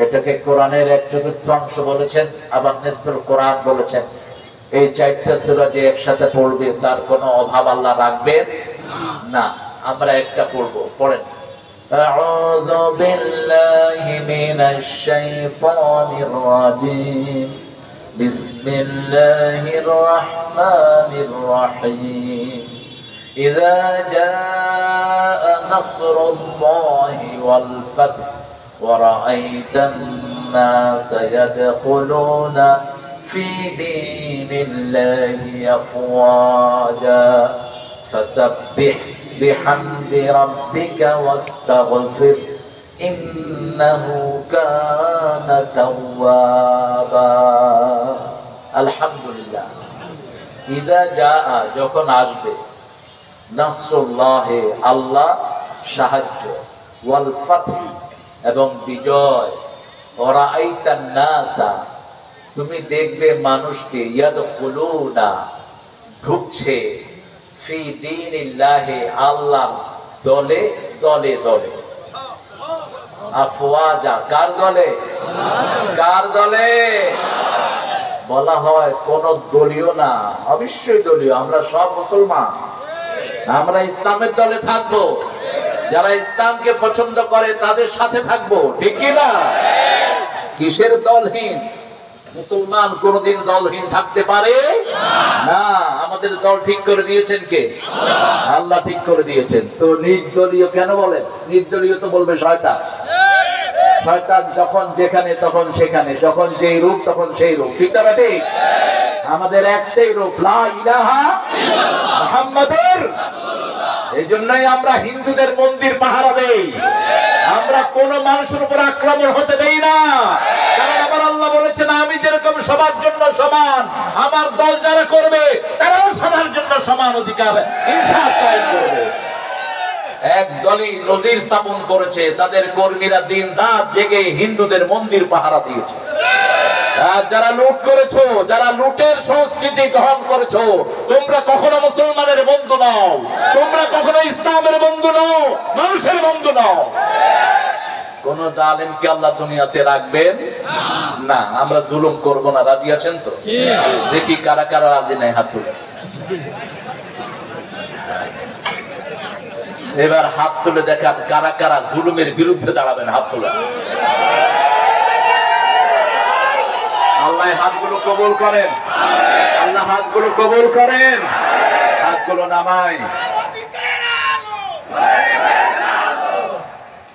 এটাকে কোরআনের 1/4 অংশ বলেছেন, আবার নিসফুল কোরআন বলেছেন। এই 4টা সূরা যে একসাথে পড়বে তার কোনো অভাব আল্লাহ রাখবেন না। আমরা একটা পড়বো, পড়েন। আউযু বিল্লাহি মিনাশ শাইতানির রাজীম। বিসমিল্লাহির রাহমানির রাহিম। ইযা জাআ নাসরুল্লাহি ওয়াল ফাth ورأيت الناس يدخلون في دين الله أفواجا فسبح بحمد ربك واستغفر إنه كان توابا الحمد لله إذا جاء যখন আসবে নাসরুল্লাহ আল্লাহ সাহায্য ওয়াল ফাth এবং বিজয় ওরাআইতান নাসা তুমি দেখবে মানুষকে ইয়াদখুলুনা ঢুকছে ফি দীনিল্লাহি আল্লাহ দলে দলে দলে আফওয়াজা কার দলে কার দলে বলা হয় কোন দলীয় না, অবশ্যই দলীয়। আমরা সব মুসলমান, আমরা ইসলামের দলে থাকবো। যারা ইসলামকে পছন্দ করে তাদের সাথে থাকবো, ঠিক কি না? কিসের দলহীন? মুসলমান কোনদিন দলহীন থাকতে পারে না। আমাদের দল ঠিক করে দিয়েছেন কে? আল্লাহ ঠিক করে দিয়েছেন। তো নির্দলীয় কেন বলেন? নির্দলীয় তো বলবে শয়তান। শয়তান যখন যেখানে তখন সেখানে, যখন যেই রূপ তখন সেই রূপ, ঠিক না? ঠিক। আমাদের একটাই রূপ, লা ইলাহা মুহাম্মাদুর। এই জন্যই আমরা হিন্দুদের মন্দির পাহারা দেই, আমরা কোন মানুষের উপর আক্রমণ হতে দেই না। কারণ আমার আল্লাহ বলেছেন আমি যেরকম সবার জন্য সমান, আমার দল যারা করবে তারাও সবার জন্য সমান অধিকার ইনসাফ কায়েম করবে। এক দলই নজির স্থাপন করেছে, তাদের কর্মীরা দিন রাত জেগে হিন্দুদের মন্দির পাহারা দিয়েছে। যারা লুট করেছো, যারা লুটের সংস্কৃতি গ্রহণ করেছো, তোমরা কখনো মুসলমানের বন্ধু নও, তোমরা কখনো ইসলামের বন্ধু নও, মানুষের বন্ধু নও। কোন জালেমকে আল্লাহ দুনিয়াতে রাখবেন না। আমরা জুলুম করব না, রাজি আছেন তো? দেখি কারা কারা রাজি নাই, হাত তুলে। এবার হাত তুলে দেখান কারা কারা জুলুমের বিরুদ্ধে দাঁড়াবেন, হাত তুলে। আল্লাহ হাতগুলো কবুল করেন, আল্লাহ হাতগুলো কবুল করেন। হাতগুলো নামাই।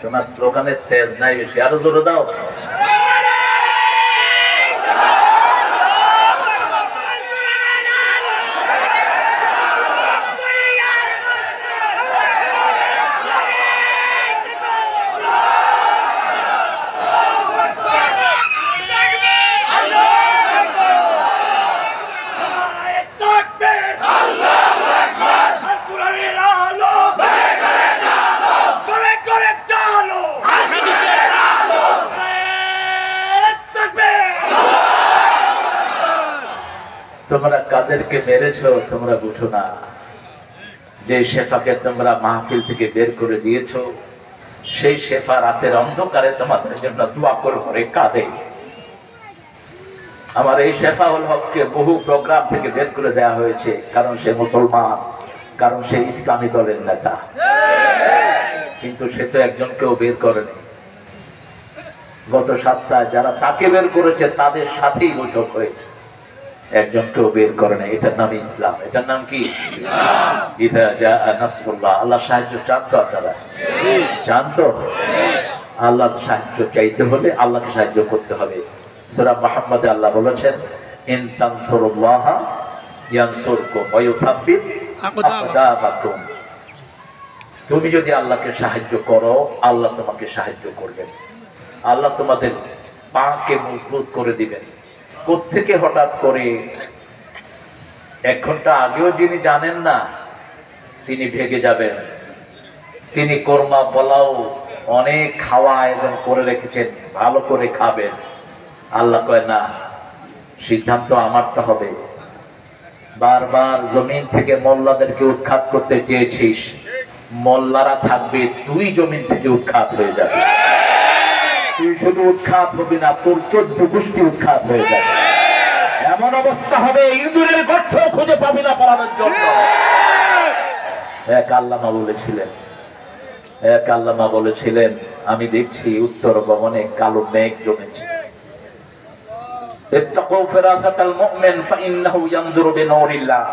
তোমার স্লোগানের তেজ নাই বেশি, আরো জোরে দাও। তোমরা কাদেরকে মেরেছো তোমরা বুঝো না। যে শেফাকে তোমরা মাহফিল থেকে বের করে দিয়েছো, সেই শেফা রাতের অন্ধকারে তোমাদের জন্য দোয়া করে কাঁদে। আমার এই শেফাউল হককে বহু প্রোগ্রাম থেকে বের করে দেওয়া হয়েছে, কারণ সে মুসলমান, কারণ সে ইসলামী দলের নেতা। কিন্তু সে তো একজনকেও বের করেনি। গত সপ্তাহে যারা তাকে বের করেছে তাদের সাথেই বৈঠক হয়েছে, একজনকেও বের করে না। এটার নাম ইসলাম। এটার নাম কি? ইযা জাআ নাসরুল্লাহ। আল্লাহ সাহায্য চান তো? আপনারা চান তো? আল্লাহ সাহায্য চাইতে হলে আল্লাহকে সাহায্য করতে হবে। সূরা মুহাম্মাদে আল্লাহ বলেছেন ইন তানসুরুল্লাহ ইয়ানসুরকুম ওয়া ইউসাব্বিত আকদামাকুম। তুমি যদি আল্লাহকে সাহায্য করো, আল্লাহ তোমাকে সাহায্য করবেন। আল্লাহ তোমাদের পাকে মজবুত করে দিবেন। কোত্থেকে হঠাৎ করে 1 ঘন্টা আগেও যিনি জানেন না তিনি ভেগে যাবেন। তিনি কোরমা পোলাও অনেক খাওয়া আয়োজন করে রেখেছেন, ভালো করে খাবেন। আল্লাহ কয় না, সিদ্ধান্ত আমারটা হবে। বারবার জমিন থেকে মোল্লাদেরকে উৎখাত করতে চেয়েছিস, মোল্লারা থাকবে, তুই জমিন থেকে উৎখাত হয়ে যাবে। তুই তুই শুধু উৎখাত হবি না, তোর 14 গোষ্ঠী উৎখাত হয়ে যাবে। এমন অবস্থা হবে ইঁদুরের গর্ত খুঁজে পাবি না পালানোর জন্য। এক আল্লামা বলেছিলেন, আমি দেখছি উত্তর গগনে কালো মেঘ জমেছে। ইত্তাকু ফিরাসাতাল মুমিন ফাইন্নাহু ইয়ানজুরু বিনূরিল্লাহ।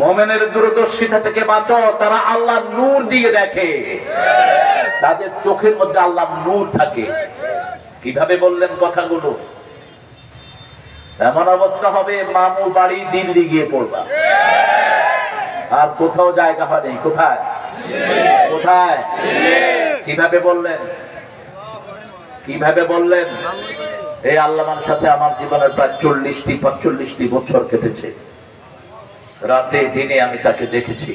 মুমিনের দূরদর্শিতা থেকে বাঁচো, তারা আল্লাহর নূর দিয়ে দেখে, তাদের চোখের মধ্যে আল্লাহর নূর থাকে। কিভাবে বললেন কথাগুলো? এমন অবস্থা হবে মামু বাড়ি দিল্লি গিয়ে পড়বা, আর কোথাও জায়গা হয়নি। কোথায় কোথায়? কিভাবে বললেন? এই আল্লামার সাথে আমার জীবনের প্রায় 40-45 বছর কেটেছে। রাতে দিনে আমি তাকে দেখেছি।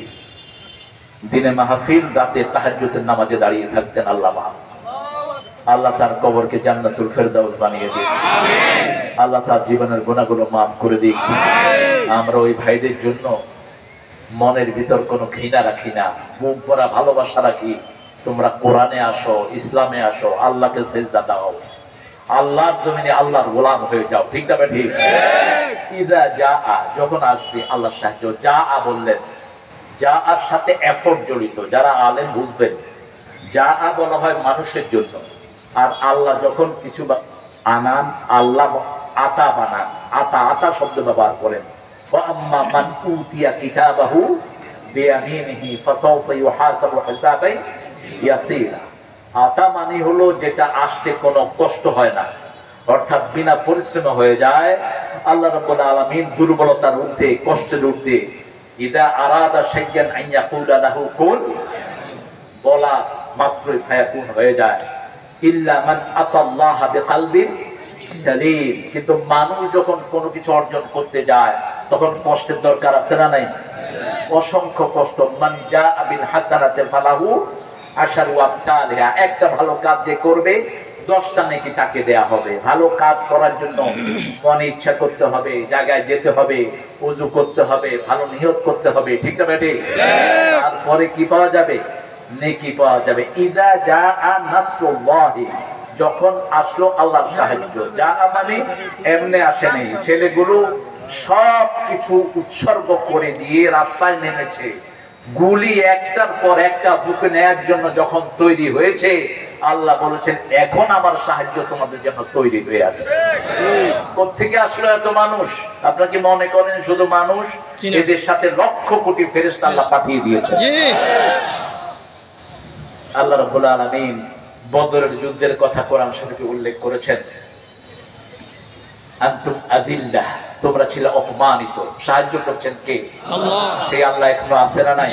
দিনে মাহফিল, রাতে তাহাজ্জুদের নামাজে দাঁড়িয়ে থাকতেন আল্লামা। আল্লাহ তার কবরকে জান্নাতুল ফেরদাউস বানিয়ে দিন। আল্লাহ তার জীবনের গুনাহগুলো মাফ করে দিন। আমরা ওই ভাইদের জন্য মনের ভিতর কোনো ঘৃণা রাখি না, মুখ ভরা ভালোবাসা রাখি। তোমরা কোরআনে আসো, ইসলামে আসো, আল্লাহকে সিজদা দাও, আল্লাহর জমিনে আল্লাহর গোলাম হয়ে যাও। ঠিক না ঠিক? ইযা জাআ, যখন আসবে আল্লাহর সাহায্য। জাআ বললেন, জাআর সাথে এফর্ট জড়িত। যারা আলেম বুঝবেন, জাআ বলা হয় মানুষের জন্য, আর আল্লাহ যখন কিছু আনান, আল্লাহ আতা বানান, আতা শব্দ ব্যবহার করেন। وَأَمَّا مَنْ أُوتِيَ كِتَابَهُ بِيَمِينِهِ فَسَوْفَ يُحَاسَبُ حِسَابًا يَسِيرًا। আতা মানে হলো যেটা আসতে কোনো কষ্ট হয় না, অর্থাৎ বিনা পরিশ্রমে হয়ে যায়। আল্লাহ রাব্বুল আলামিন দুর্বলতার ঊর্ধ্বে, কষ্টের ঊর্ধ্বে, ইদা আরাদা শাইয়ান আন ইয়াকুলা লাহু কুন, বলা মাত্রই ফায়াকুন হয়ে যায়। ইল্লা মান আতাল্লাহা বিকলবিন সালিম। কিন্তু মানুষ যখন কোনো কিছু অর্জন করতে যায় তখন কষ্টের দরকার আছে না নাই? অসংখ্য কষ্ট। মান জাআ বিল হাসানাতি ফালাহু আশারু আমসালিহা। একটা ভালো কাজ যে করবে 10টা নেকি তাকে দেয়া হবে। ভালো কাজ করার জন্য মনে ইচ্ছা করতে হবে, জায়গায় যেতে হবে, ওযু করতে হবে, ভালো নিয়ত করতে হবে। ঠিক না বেটে? তারপরে কি পাওয়া যাবে? নেকি পাওয়া যাবে। ইযা জাআ নাসরুল্লাহি, যখন আসলো আল্লাহর সাহায্য। যা মানে এমনি আসে নাই। ছেলেগুলো সব কিছু উৎসর্গ করে দিয়ে রাস্তায় নেমেছে। গুলি একটার পর একটা বুকে নেয়ার জন্য যখন তৈরি হয়েছে, আল্লাহ বলেছেন এখন আমার সাহায্য তোমাদের জন্য তৈরি হয়ে আছে। কোত্থেকে আসলো এত মানুষ? আপনারা কি মনে করেন শুধু মানুষ? এদের সাথে লক্ষ কোটি ফেরেশতা আল্লাহ পাঠিয়ে দিয়েছে। আল্লাহ রাব্বুল আলামিন বদরের যুদ্ধের কথা কোরআন শরীফে উল্লেখ করেছেন। আনতুম আযিল্লাহ, তোমরা ছিলে অপমানিত। সাহায্য করছেন কে? আল্লাহ। সেই আল্লাহ এখনো আছে না নাই?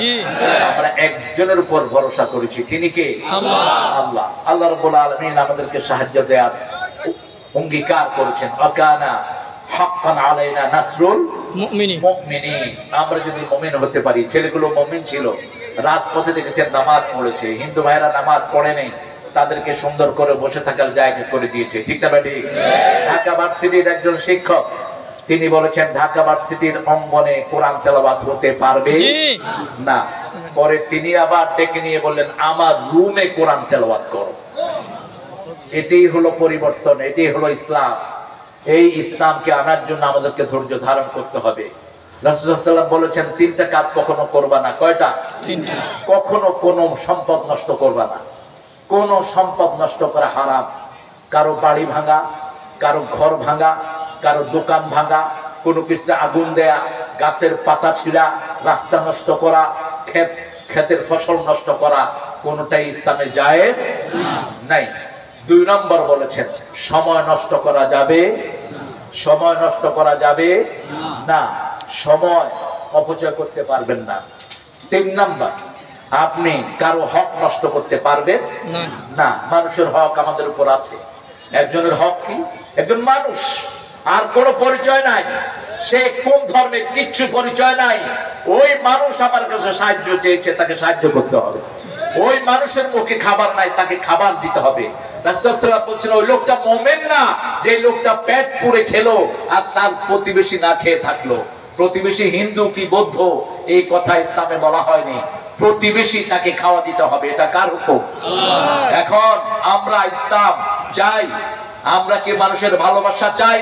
আমরা একজনের উপর ভরসা করেছি, তিনি কে? আল্লাহ। আল্লাহ। আল্লাহ রাব্বুল আলামিন আমাদেরকে সাহায্য দেওয়ার অঙ্গীকার করেছেন। ওয়াকানা হাক্কান আলাইনা নাসরুল মুমিনিন। আমরা যদি মুমিন হতে পারি। ছেলেগুলো মুমিন ছিল, রাজপথে দেখেছেন নামাজ পড়েছে। হিন্দু ভাইরা নামাজ পড়ে নেই, তাদেরকে সুন্দর করে বসে থাকার জায়গা করে দিয়েছে। ঠিক না বেটি? ঢাকা ভার্সিটির একজন শিক্ষক, তিনি বলেছেন ঢাকা ভার্সিটির অঙ্গনে কোরআন তেলাওয়াত হতে পারবে না। পরে তিনি আবার ডেকে নিয়ে বললেন আমার রুমে কোরআন তেলাওয়াত করো। এটাই হলো পরিবর্তন, এটাই হলো ইসলাম। এই ইসলামকে আনার জন্য আমাদেরকে ধৈর্য ধারণ করতে হবে। রাসূলুল্লাহ সাল্লাল্লাহু আলাইহি ওয়াসাল্লাম বলেছেন 3টা কাজ কখনো করবা না। কয়টা? 3টা। কখনো কোনো সম্পদ নষ্ট করবা না। কোন সম্পদ নষ্ট করা হারাম। কারো বাড়ি ভাঙা, কারো ঘর ভাঙা, কারো দোকান ভাঙা, কোনো কিছুতে আগুন দেয়া, গাছের পাতা ছিঁড়া, রাস্তা নষ্ট করা, ক্ষেতের ফসল নষ্ট করা, কোনটাই ইসলামে জায়েজ নাই। 2 নম্বর বলেছেন সময় নষ্ট করা যাবে, সময় নষ্ট করা যাবে না, সময় অপচয় করতে পারবেন না। 3 নম্বর, আপনি কারো হক নষ্ট করতে পারবেন না। মানুষের হক আমাদের উপর আছে। একজনের হক কি? একজন মানুষ, আর কোনো পরিচয় নাই। সে কোন ধর্মে কিচ্ছু পরিচয় নাই। ওই মানুষ আমার কাছে সাহায্য চেয়েছে, তাকে সাহায্য করতে হবে। ওই মানুষের মুখে খাবার নাই, তাকে খাবার দিতে হবে। রাসূলুল্লাহ সাল্লাল্লাহু আলাইহি ওয়াসাল্লাম বলছেন ওই লোকটা মুমিন না যে লোকটা পেট পুরে খেলো আর তার প্রতিবেশী না খেয়ে থাকলো। প্রতিবেশী হিন্দু কি বৌদ্ধ এই কথা ইসলামে বলা হয়নি। প্রতিবেশী তাকে খাওয়া দিতে হবে। এটা কার হুকুম? এখন আমরা ইসলাম চাই, আমরা কি মানুষের ভালোবাসা চাই?